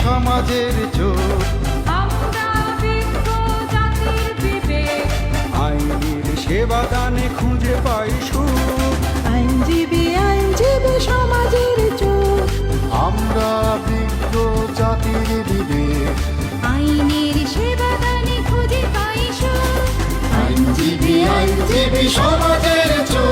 সমাজের চোখ, আমরা বিজ্ঞ জাতির বিবেক, আইনের সেবা দানে খুঁজে পাই সুখ। আইনজীবী সমাজের চোখ, আমরা বিজ্ঞ জাতির বিবেক, আইনের সেবা দানে খুঁজে পাই সুখ। আইনজীবী সমাজের চোখ।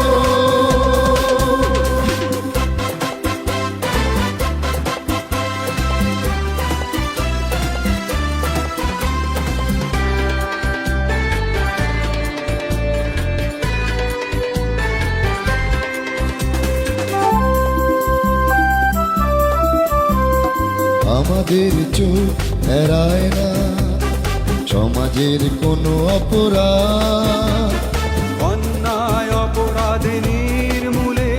আমাদের চোখ এড়ায় না সমাজের কোনো অপরাধ, অন্যায় অপরাধ নির্মূলে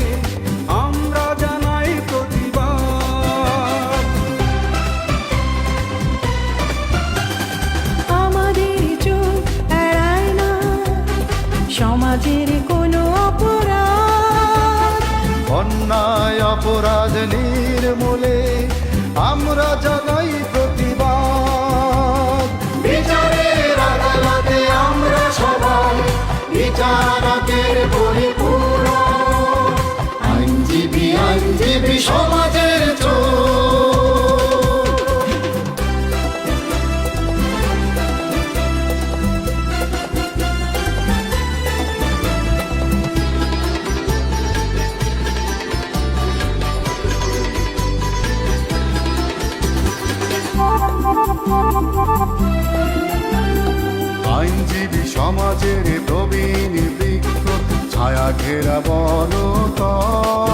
আমরা জানাই প্রতিবাদ। আমাদের চোখ এড়ায় না সমাজের কোনো অপরাধ, অন্যায় অপরাধ নির্মূলে আমরা জানাই প্রতিবাদ। বিচারের আদালতে আমরা সবাই বিচারকের পরিপূর্ণ, আইনজীবী সমাজের চোখ। আইনজীবী সমাজের প্রবীণ বৃক্ষ, ছায়া ঘেরা বনতল,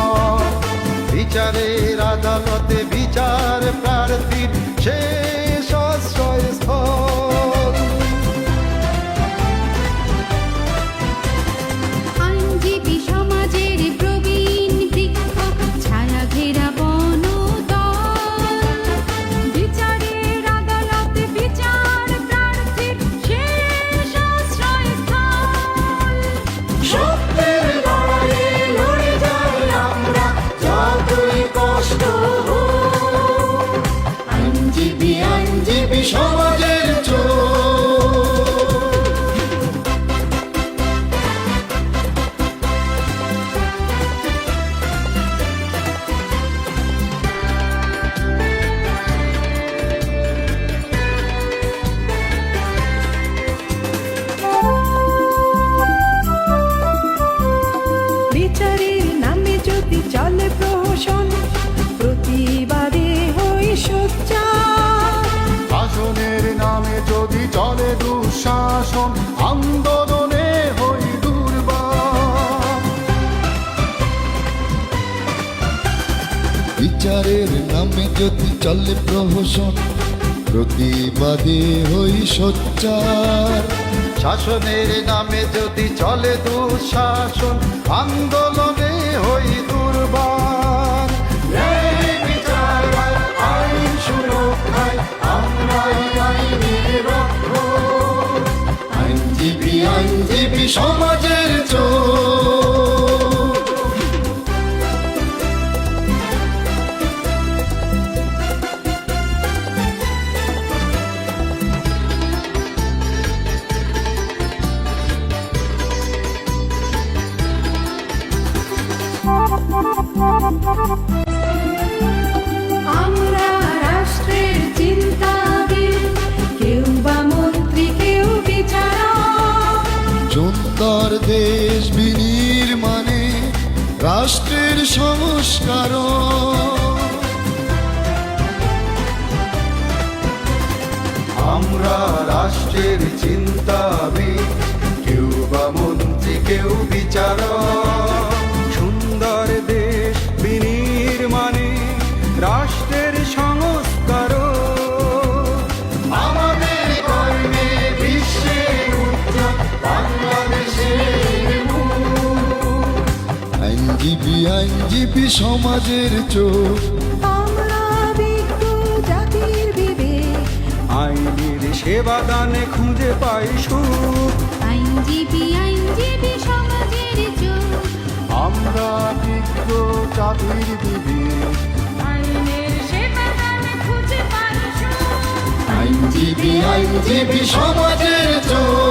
বিচারের আদালতে বিচার প্রার্থীর শেষ আশ্রয়স্থল। আইনজীবী সমাজের প্রবীণ বৃক্ষ, ছায়া ঘেরা বনতল, বিচারের আদালতে বিচার প্রার্থীর শেষ আশ্রয়স্থল। সত্যের লড়াইয়ে লড়ে যাই আমরা যতই কষ্ট হোক, আইনজীবী সমাজের চোখ। বিচারের নামে যদি চলে প্রহসন, প্রতিবাদে হই সোচ্চার, শাসনের নামে যদি চলে দুঃশাসন, আন্দোলনে হই দুর্বার। বিচারের নামে যদি চলে প্রহসন, প্রতিবাদে হই সোচ্চার, শাসনের নামে যদি চলে দুঃশাসন, আন্দোলনে হই দুর্বার। ন্যায় বিচার আর আইন সুরক্ষায় আমরাই আইনের রক্ষক, আইনজীবী সমাজের চোখ। আমরা রাষ্ট্রের চিন্তাবিদ, কেউ বা মন্ত্রী কেউ বিচারক, সুন্দর দেশ বিনির্মাণে রাষ্ট্রের সংস্কার, আমরা রাষ্ট্রের চিন্তাবিদ, কেউ বা মন্ত্রী কেউ বিচারক। সুন্দর দেশ বিনির্মাণে রাষ্ট্রের সংস্কার, আমাদের কর্মে বিশ্বে উজ্জ্বল বাংলাদেশের মুখ। আইনজীবী সমাজের চোখ, আমরা বিজ্ঞ জাতির বিবেক, আইনের সেবা দানে খুঁজে পাই সুখ। আইনজীবী সমাজের চোখ, আমরা বিজ্ঞ জাতির বিবেক, আইনের সেবা দানে খুঁজে পাই আইনজীবী সমাজের চোখ